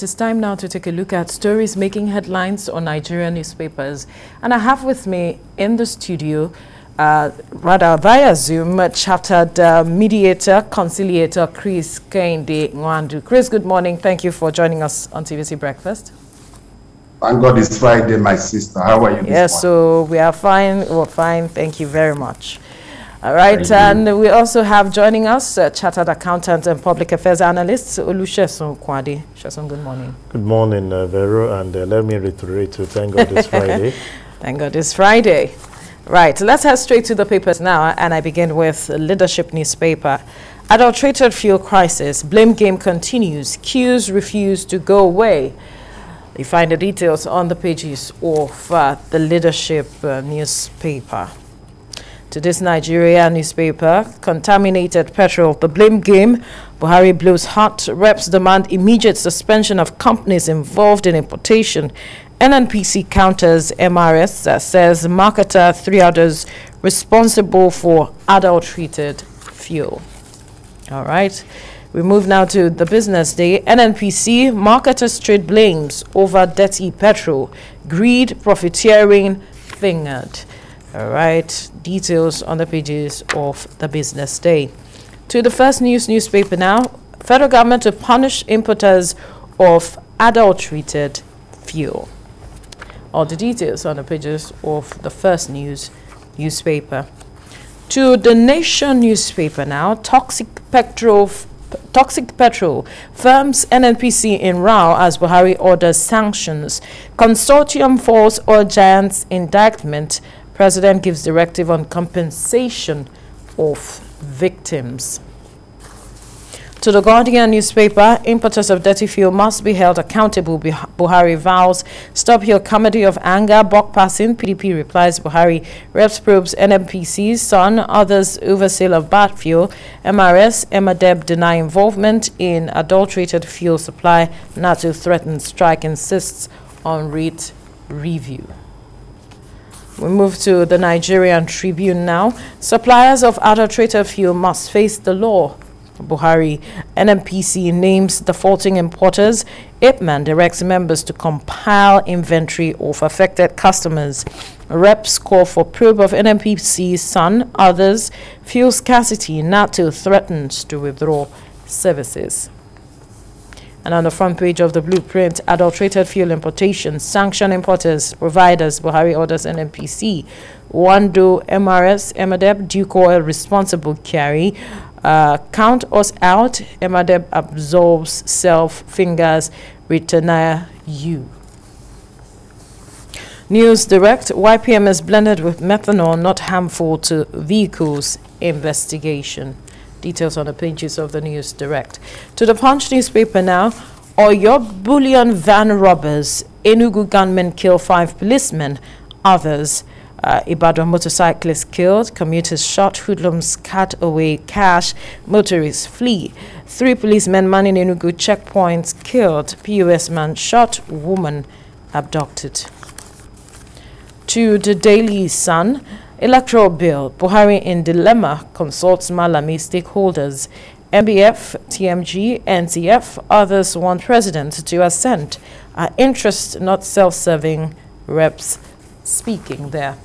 It is time now to take a look at stories making headlines on Nigerian newspapers. And I have with me in the studio, rather via Zoom, chartered mediator, conciliator, Kehinde Nwandu. Chris, good morning. Thank you for joining us on TVC Breakfast. Thank God it's Friday, my sister. How are you? Yes, so we are fine. We're fine. Thank you very much. All right, and we also have joining us Chartered Accountant and Public Affairs Analyst, Sesan Okunade. Sesan, good morning. Good morning, Vero, and let me reiterate to thank God it's Friday. Thank God it's Friday. Right, let's head straight to the papers now, and I begin with Leadership newspaper. Adulterated fuel crisis, blame game continues, queues refuse to go away. You find the details on the pages of the Leadership newspaper. To this Nigeria newspaper, contaminated petrol, the blame game. Buhari blows hot, reps demand immediate suspension of companies involved in importation. NNPC counters MRS, says marketer, 3 others responsible for adulterated fuel. All right, we move now to the business day. NNPC, marketers trade blames over dirty petrol, greed, profiteering fingered. All right, details on the pages of the business day. To the First News newspaper now, federal government to punish importers of adulterated fuel. All the details on the pages of the First News newspaper. To the Nation newspaper now, toxic petrol firms NNPC in row as Buhari orders sanctions. Consortium falls oil giants indictment. President gives directive on compensation of victims. To the Guardian newspaper, importers of dirty fuel must be held accountable. Buhari vows. Stop here comedy of anger. Buck passing. PDP replies Buhari. Reps probes NNPC. Son. Others over sale of bad fuel. MRS. Emadeb deny involvement in adulterated fuel supply. NATO threatens strike. Insists on rate review. We move to the Nigerian Tribune now. Suppliers of adulterated fuel must face the law. Buhari. NNPC names defaulting importers. Ipman directs members to compile inventory of affected customers. Reps call for probe of NNPC. Son. Others. Fuel scarcity. NATO threatens to withdraw services. And on the front page of the blueprint, adulterated fuel importation, sanction importers, providers, Buhari orders NNPC, Oando, MRS, Emadeb, Duke Oil responsible carry, count us out, Emadeb absolves self, fingers, returner you. News Direct, YPM is blended with methanol, not harmful to vehicles, investigation. Details on the pages of the News Direct. To the Punch newspaper now, Oyo bullion van robbers, Enugu gunmen kill 5 policemen, others, Ibadan motorcyclist killed, commuters shot, hoodlums cut away cash, motorists flee. 3 policemen manning Enugu checkpoints killed, POS man shot, woman abducted. To the Daily Sun, Electoral Bill, Buhari in dilemma, consults Malami stakeholders. MBF, TMG, NCF, others want president to assent. Interest not self-serving, reps speaking there.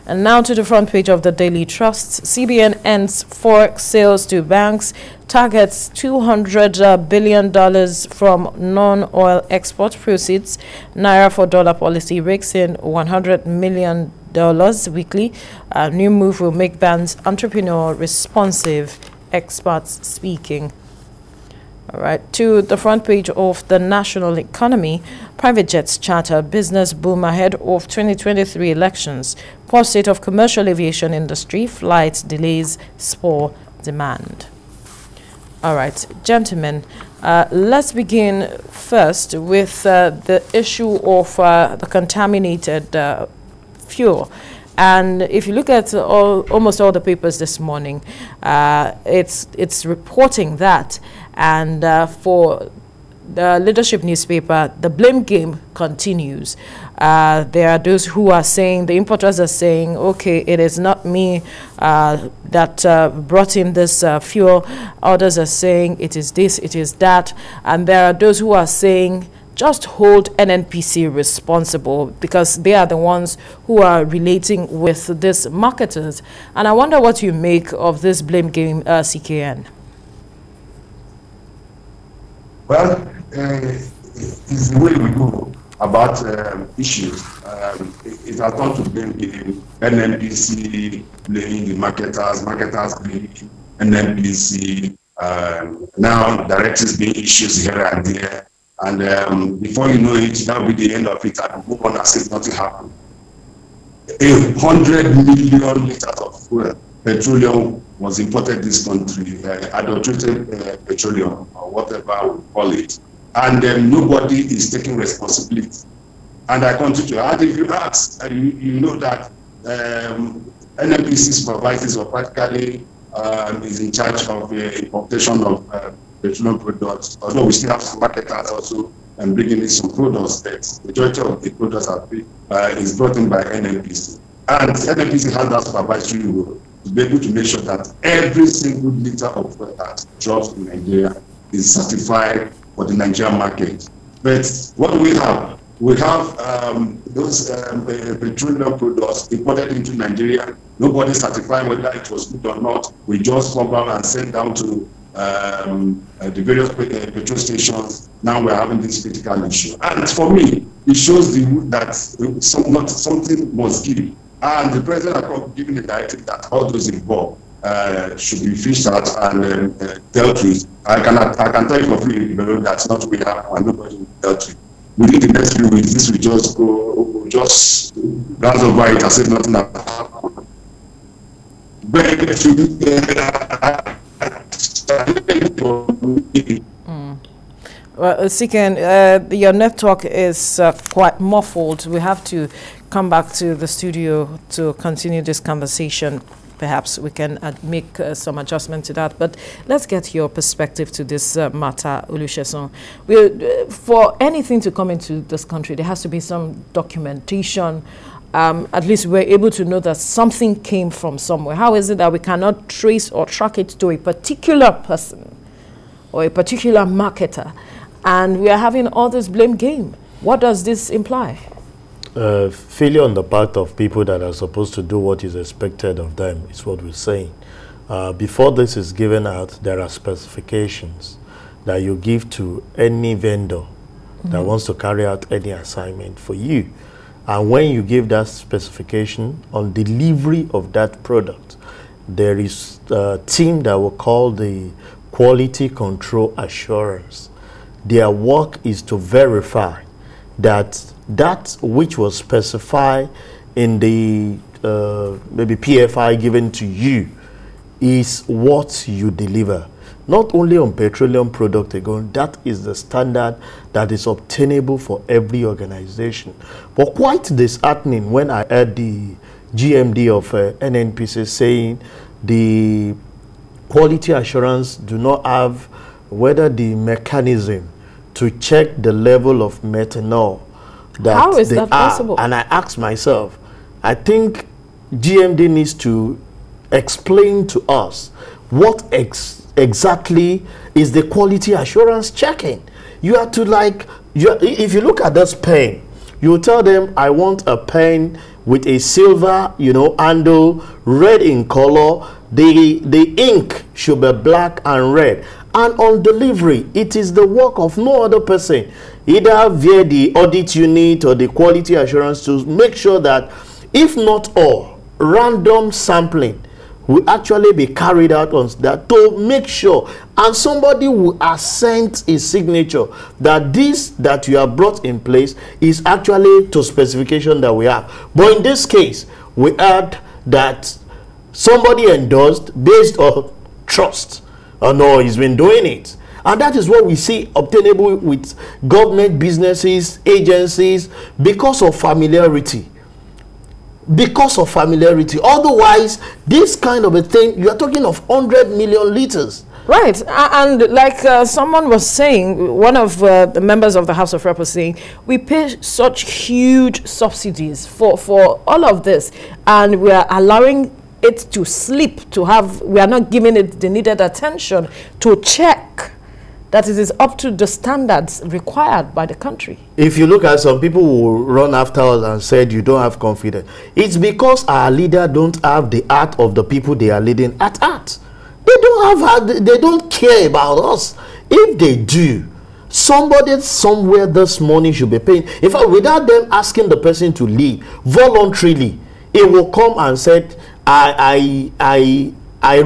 And now to the front page of the Daily Trust. CBN ends forex sales to banks, targets $200 billion from non-oil export proceeds. Naira for dollar policy rakes in $100 million weekly. New move will make banks entrepreneur responsive, experts speaking. All right, to the front page of the National Economy, private jets charter business boom ahead of 2023 elections. Poor state of commercial aviation industry, flight delays spur demand. All right, gentlemen, let's begin first with the issue of the contaminated fuel. And if you look at almost all the papers this morning, it's reporting that. And for the leadership newspaper, the blame game continues. There are those who are saying, the importers are saying, okay, it is not me that brought in this fuel. Others are saying it is this, it is that. And there are those who are saying, just hold NNPC responsible because they are the ones who are relating with these marketers. And I wonder what you make of this blame game, CKN. Well, it's the way we go about issues. It has gone to blame game, NNPC blaming the marketers, marketers blaming NNPC, now directives being issued here and there. And before you know it, that will be the end of it. And move on as if nothing happened. 100 million liters of fuel, petroleum was imported this country, adulterated petroleum, or whatever we call it. And nobody is taking responsibility. And I continue to add, if you ask, you know that NNPC supervisors or practically is in charge of importation of petroleum products, although we still have some marketers also bringing in some products, that the majority of the products is brought in by NNPC. And NNPC has that supervisory role to be able to make sure that every single liter of fuel that drops in Nigeria is certified for the Nigerian market. But what do we have? We have those petroleum products imported into Nigeria. Nobody certifying whether it was good or not. We just come out and send down to the various petrol stations. Now we're having this critical issue. And for me, it shows that something must give. And the president has given the directive that all those involved should be fished out and dealt with. I can tell you for free, that's not what we have and nobody will dealt with. Within the next few weeks, this will just go, we'll just glance over it as if nothing has happened. Well, Sesan, your network is quite muffled. We have to come back to the studio to continue this conversation. Perhaps we can make some adjustment to that. But let's get your perspective to this matter, Olusegun. For anything to come into this country, there has to be some documentation. At least we're able to know that something came from somewhere. How is it that we cannot trace or track it to a particular person or a particular marketer? And we are having all this blame game. What does this imply? Failure on the part of people that are supposed to do what is expected of them is what we're saying. Before this is given out, there are specifications that you give to any vendor that wants to carry out any assignment for you. And when you give that specification on delivery of that product, there is a team that will call the Quality Control Assurance. Their work is to verify that that which was specified in the maybe PFI given to you is what you deliver. Not only on petroleum product again, that is the standard that is obtainable for every organization. But quite disheartening when I heard the GMD of NNPC saying the quality assurance do not have whether the mechanism to check the level of methanol that how is that possible? And I asked myself, I think GMD needs to explain to us what exactly is the quality assurance checking. You have to if you look at this pen, you tell them I want a pen with a silver, handle, red in color. The ink should be black and red. And on delivery, it is the work of no other person, either via the audit unit or the quality assurance, to make sure that, if not all, random sampling will actually be carried out on that to make sure, and somebody will assent his signature that this that you have brought in place is actually to specification that we have. But in this case, we heard that somebody endorsed based on trust. Oh no, he's been doing it. And that is what we see obtainable with government, businesses, agencies, because of familiarity. Because of familiarity. Otherwise, this kind of a thing, you are talking of 100 million liters. Right, and like someone was saying, one of the members of the House of Rep was saying, we pay such huge subsidies for all of this, and we are allowing it to sleep, we are not giving it the needed attention to check that it is up to the standards required by the country. If you look at some people who run after us and said you don't have confidence, it's because our leader don't have the heart of the people they are leading at heart. They don't care about us. If they do, somebody somewhere this morning should be paying. In fact, without them asking the person to leave voluntarily, it will come and say, I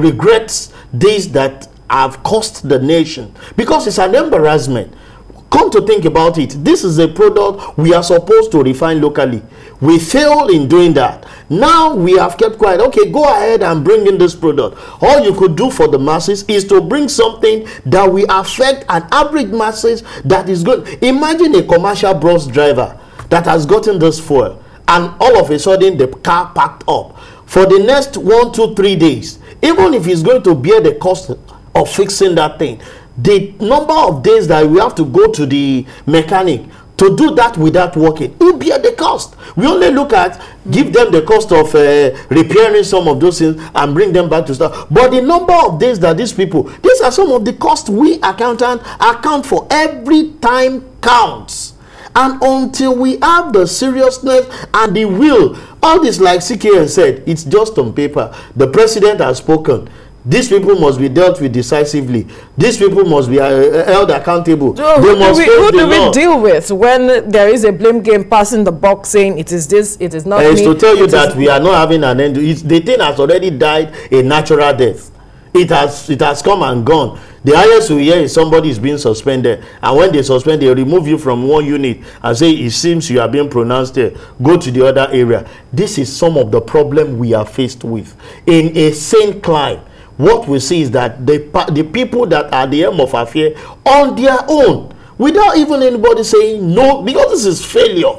regret this that I've cost the nation, because it's an embarrassment. Come to think about it, this is a product we are supposed to refine locally. We failed in doing that. Now we have kept quiet. Okay, go ahead and bring in this product. All you could do for the masses is to bring something that will affect an average masses that is good. Imagine a commercial bus driver that has gotten this fuel, and all of a sudden the car packed up. For the next 1, 2, 3 days, even if he's going to bear the cost of fixing that thing, the number of days that we have to go to the mechanic to do that without working, you bear the cost. We only look at give them the cost of repairing some of those things and bring them back to start. But the number of days that these are some of the costs we accountants account for. Every time counts. And until we have the seriousness and the will, all this, like CKN said, it's just on paper. The president has spoken. These people must be dealt with decisively. These people must be held accountable. So who do we deal with when there is a blame game passing the box saying it is this, it is not me? It's to tell you that we are not having an end. The thing has already died a natural death. It has come and gone. The highest we hear is somebody is being suspended, and when they suspend, they remove you from one unit and say it seems you are being pronounced there, go to the other area. This is some of the problem we are faced with. In a sane climb, what we see is that the people that are the aim of affair on their own, without even anybody saying no, because this is failure,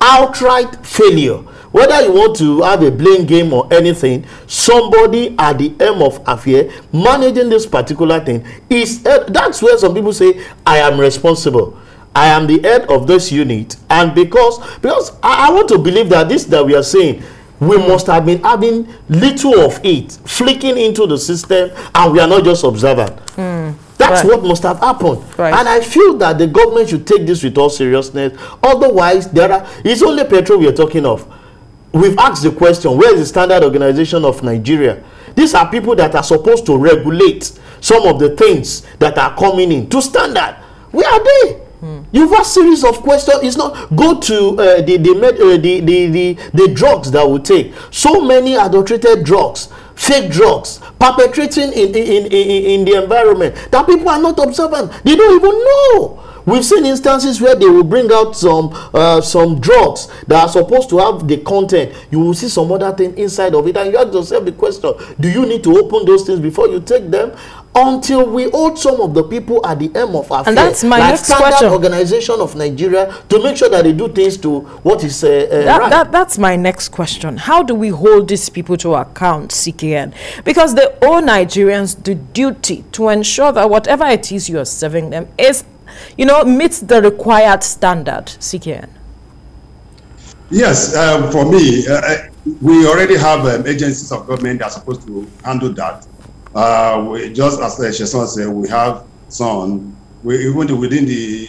outright failure. Whether you want to have a blame game or anything, somebody at the aim of affair managing this particular thing is that's where some people say, I am responsible. I am the head of this unit, and because I want to believe that this that we are saying, we must have been having little of it flicking into the system, and we are not just observant. That's what must have happened. And I feel that the government should take this with all seriousness. Otherwise, it's only petrol we are talking of. We've asked the question, where is the Standard Organization of Nigeria? These are people that are supposed to regulate some of the things that are coming in to standard. Where are they? You've asked a series of questions. It's not go to the drugs that we take. So many adulterated drugs, fake drugs, perpetrating in the environment that people are not observant. They don't even know. We've seen instances where they will bring out some drugs that are supposed to have the content. You will see some other thing inside of it, and you ask yourself the question: do you need to open those things before you take them? Until we hold some of the people at the aim of affairs, and that's my next Standard question. Organization of Nigeria, to make sure that they do things to what is right. That's my next question. How do we hold these people to account, CKN? Because they owe Nigerians the duty to ensure that whatever it is you are serving them is, meets the required standard, CKN. Yes, for me, we already have agencies of government that are supposed to handle that. Just as Sesan said, we have some. Even within the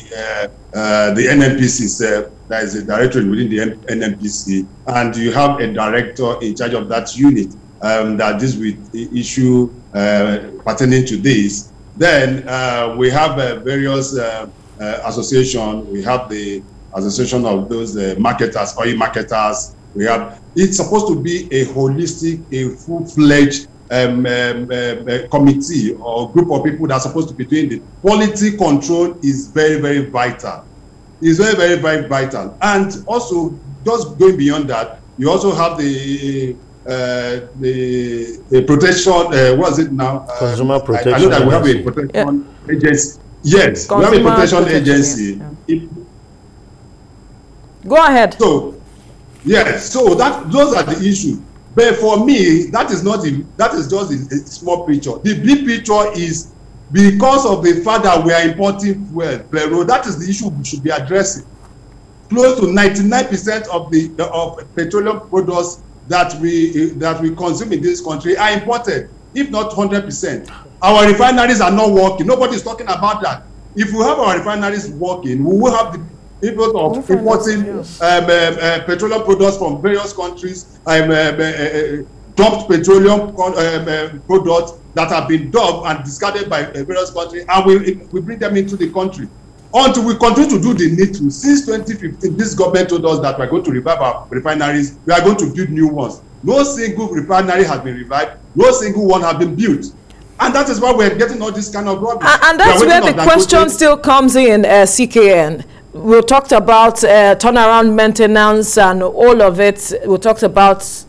NNPC, there is a directorate within the NNPC, and you have a director in charge of that unit that deals with the issue pertaining to this. Then we have various associations. We have the association of those marketers, oil marketers. We have. It's supposed to be a holistic, a full-fledged committee or group of people that are supposed to be doing the quality control. Is very, very vital. It's very, very, very vital. And also, just going beyond that, you also have the protection. What is it now? Consumer protection. I know that we have a protection agency. Yes, we have a protection agency. Yeah. Go ahead. So, yes. So those are the issues. But for me, that is just a small picture. The big picture is because of the fact that we are importing fuel. But that is the issue we should be addressing. Close to 99% of the petroleum products that we consume in this country are imported, if not 100%. Our refineries are not working. Nobody is talking about that. If we have our refineries working, we will have the people of importing petroleum products from various countries, dumped petroleum products that have been dumped and discarded by various countries, and we bring them into the country. Until we continue to do the needful. Since 2015, this government told us that we are going to revive our refineries. We are going to build new ones. No single refinery has been revived. No single one has been built. And that is why we're getting all this kind of rubbish. And that's where the question still comes in, CKN. We talked about turnaround maintenance and all of it. We talked about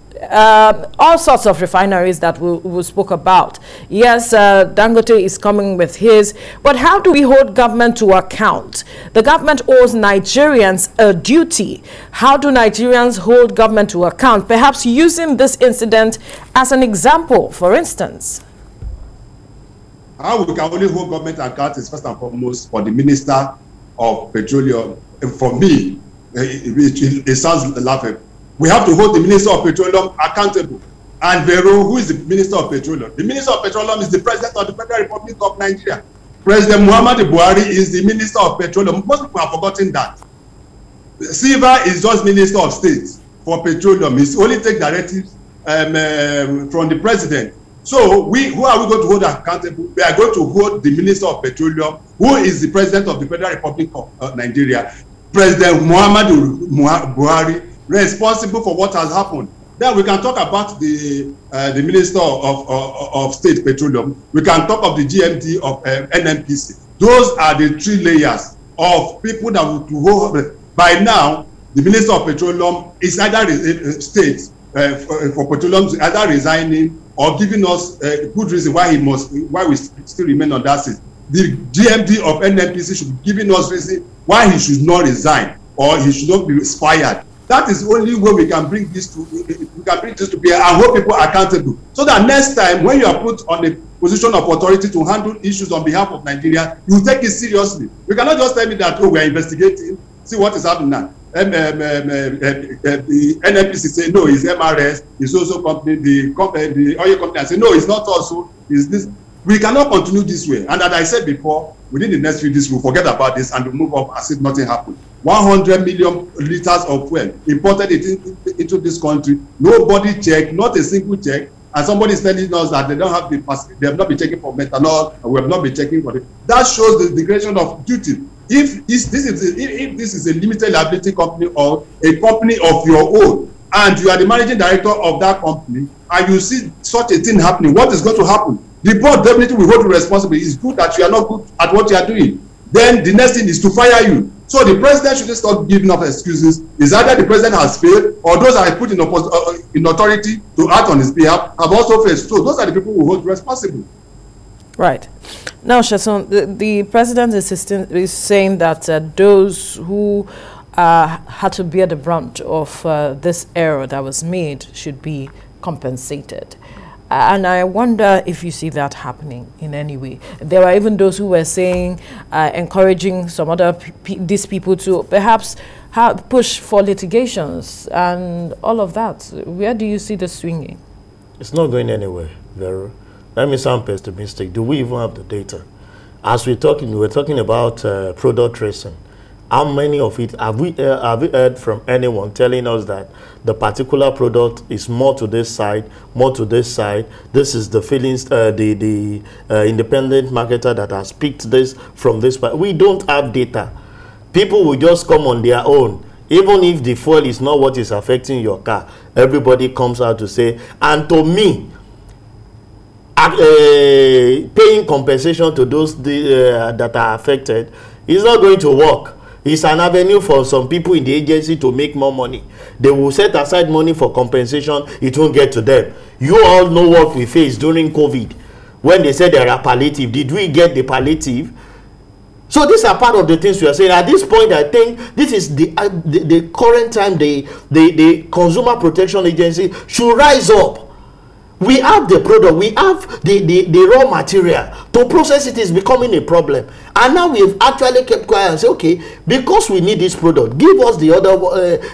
all sorts of refineries that we spoke about. Yes, Dangote is coming with his, but how do we hold government to account? The government owes Nigerians a duty. How do Nigerians hold government to account? Perhaps using this incident as an example, for instance. How we can only hold government account is first and foremost for the Minister of Petroleum. For me, it sounds laughable. We have to hold the Minister of Petroleum accountable. And Vero, who is the Minister of Petroleum? The Minister of Petroleum is the President of the Federal Republic of Nigeria. President Muhammadu Buhari is the Minister of Petroleum. Most people have forgotten that. Silva is just Minister of State for Petroleum. He only takes directives from the President. So who are we going to hold accountable? We are going to hold the Minister of Petroleum, who is the President of the Federal Republic of Nigeria, President Muhammadu Buhari, responsible for what has happened. Then we can talk about the Minister of State Petroleum. We can talk of the GMD of NNPC. Those are the three layers of people that will hold. By now, the Minister of Petroleum is either state for petroleum, either resigning or giving us a good reason why we still remain on that seat. The GMD of NNPC should be giving us reason why he should not resign or he should not be fired. That is the only way we can bring this to bear and hold people accountable. So that next time when you are put on a position of authority to handle issues on behalf of Nigeria, you take it seriously. You cannot just tell me that, oh, we are investigating, see what is happening now. The NNPC say no, it's MRS, it's also company, the oil company say no, it's not also, it's this. We cannot continue this way. And as I said before, within the next few days, we'll forget about this and we'll move up as if nothing happened. 100 million liters of fuel imported into this country. Nobody checked, not a single check. And somebody is telling us that they don't have they have not been checking for methanol, and we have not been checking for it. That shows the degradation of duty. If this is a limited liability company or a company of your own, and you are the managing director of that company, and you see such a thing happening, what is going to happen? The board definitely will hold you responsible. It's good that you are not good at what you are doing. Then the next thing is to fire you. So the president shouldn't start giving up excuses. It's either the president has failed or those that are put in authority to act on his behalf have also failed. So those are the people who hold responsible. Right. Now, Sesan, the president is saying that those who had to bear the brunt of this error that was made should be compensated. And I wonder if you see that happening in any way. There are even those who were saying, encouraging some other these people to perhaps push for litigations and all of that. Where do you see this swinging? It's not going anywhere, Vero. Let me sound pessimistic. Do we even have the data? As we're talking about product tracing. How many of it have we heard from anyone telling us that the particular product is more to this side, more to this side? This is the feelings, the independent marketer that has picked this from this. But we don't have data. People will just come on their own. Even if the fuel is not what is affecting your car, everybody comes out to say, and to me, paying compensation to those that are affected is not going to work. It's an avenue for some people in the agency to make more money. They will set aside money for compensation. It won't get to them. You all know what we faced during COVID. When they said there are palliative, did we get the palliative? So these are part of the things we are saying. At this point, I think this is the current time the Consumer Protection Agency should rise up. We have the product, we have the raw material. To process it is becoming a problem. And now we've actually kept quiet and say, okay, because we need this product, give us the other,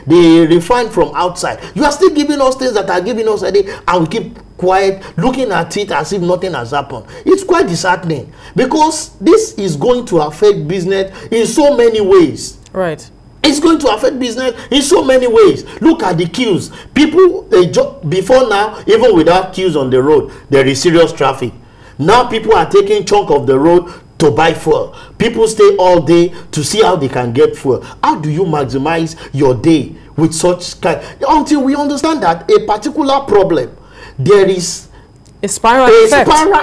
the refined from outside. You are still giving us things that are giving us a day, and we keep quiet, looking at it as if nothing has happened. It's quite disheartening, because this is going to affect business in so many ways. Right. It's going to affect business in so many ways. Look at the queues. People, before now, even without queues on the road, there is serious traffic. Now people are taking chunk of the road to buy fuel. People stay all day to see how they can get fuel. How do you maximize your day with such kind? Until we understand that a particular problem, there is a spiral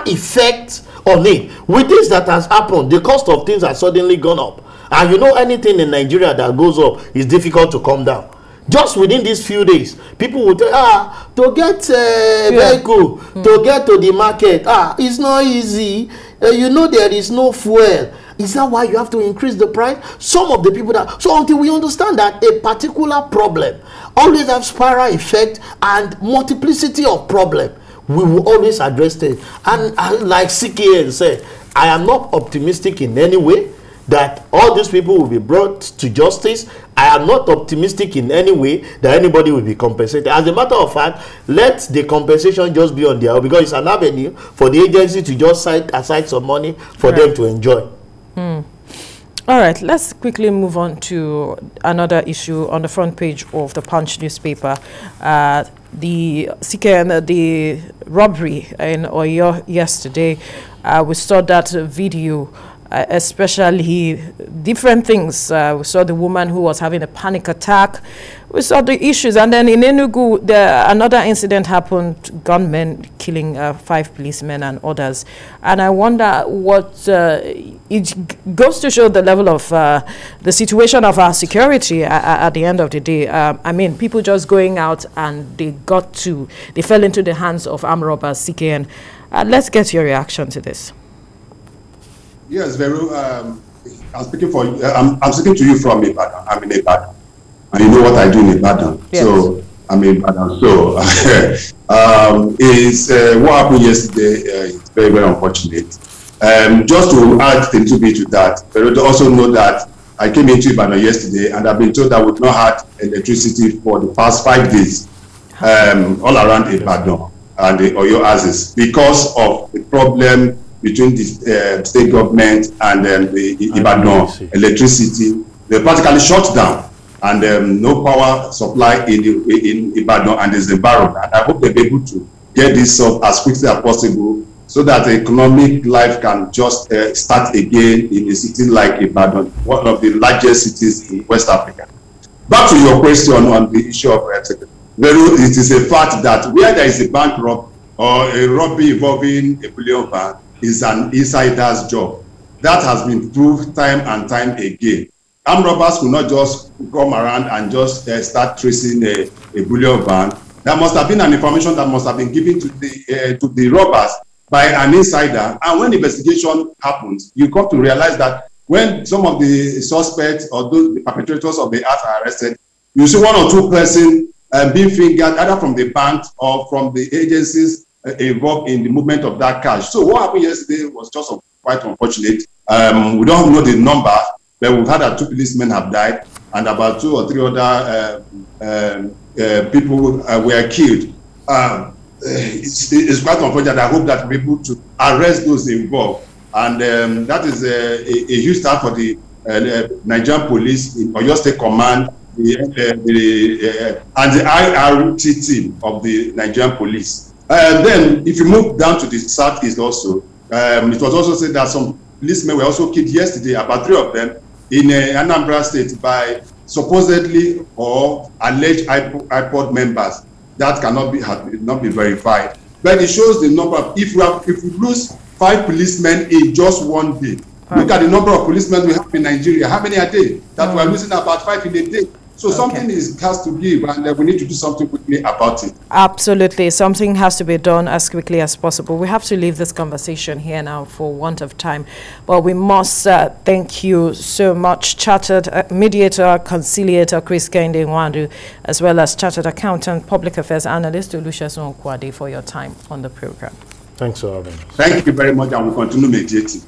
effect on it. With this that has happened, the cost of things has suddenly gone up. And you know, anything in Nigeria that goes up is difficult to come down. Just within these few days, people will tell, to get a vehicle, to get to the market, it's not easy. You know, there is no fuel. Is that why you have to increase the price? Some of the people that, so until we understand that a particular problem always have spiral effect and multiplicity of problem, we will always address it. And like CKN said, I am not optimistic in any way that all these people will be brought to justice. I am not optimistic in any way that anybody will be compensated. As a matter of fact, let the compensation just be on their own, because it's an avenue for the agency to just set aside some money for them to enjoy. All right, let's quickly move on to another issue on the front page of the Punch newspaper. The robbery in Oyo yesterday. We saw that video. Especially different things. We saw the woman who was having a panic attack. We saw the issues. And then in Enugu, another incident happened, gunmen killing 5 policemen and others. And I wonder what, it goes to show the level of the situation of our security at the end of the day. I mean, people just going out and they fell into the hands of armed robbers, CKN. Let's get your reaction to this. Yes, Veru, I'm speaking for you. I'm speaking to you from Ibadan. I'm in Ibadan, and you know what I do in Ibadan. Yes. So I'm in Ibadan. So what happened yesterday is very, very unfortunate. Just to add a little bit to that, Veru, also know that I came into Ibadan yesterday, and I've been told that we've not had electricity for the past 5 days, all around Ibadan and the Oyo Axis, because of the problem between the state government and the Ibadan electricity. They practically shut down, and no power supply in Ibadan and the environment. And I hope they'll be able to get this up as quickly as possible, so that economic life can just start again in a city like Ibadan, one of the largest cities in West Africa. Back to your question on the issue of it is a fact that where there is a bank rob or a robbery involving a bullion van, is an insider's job. That has been proved time and time again. Armed robbers will not just come around and just start tracing a bullion van. There must have been an information that must have been given to the robbers by an insider. And when investigation happens, you come to realize that when some of the suspects or the perpetrators of the act are arrested, you see 1 or 2 persons being fingered either from the bank or from the agencies involved in the movement of that cash. So what happened yesterday was just quite unfortunate. We don't know the number, but we've heard that 2 policemen have died and about 2 or 3 other people were killed. It's quite unfortunate. I hope that we're able to arrest those involved, and that is a huge start for the Nigerian police, in Oyo State Command, and the IRT team of the Nigerian police. Then, if you move down to the southeast also, it was also said that some policemen were also killed yesterday, about 3 of them, in Anambra State by supposedly or alleged iPod members. That cannot be verified. But it shows the number of, if we lose 5 policemen in just one day, look at the number of policemen we have in Nigeria. How many are they? That we are losing about 5 in a day. So something has to give, and we need to do something quickly about it. Absolutely. Something has to be done as quickly as possible. We have to leave this conversation here now for want of time. But we must thank you so much, Chartered Mediator, Conciliator, Kehinde Nwandu, as well as Chartered Accountant, Public Affairs Analyst, Okunade, for your time on the program. Thanks for having us. Thank you very much, and we'll continue mediating.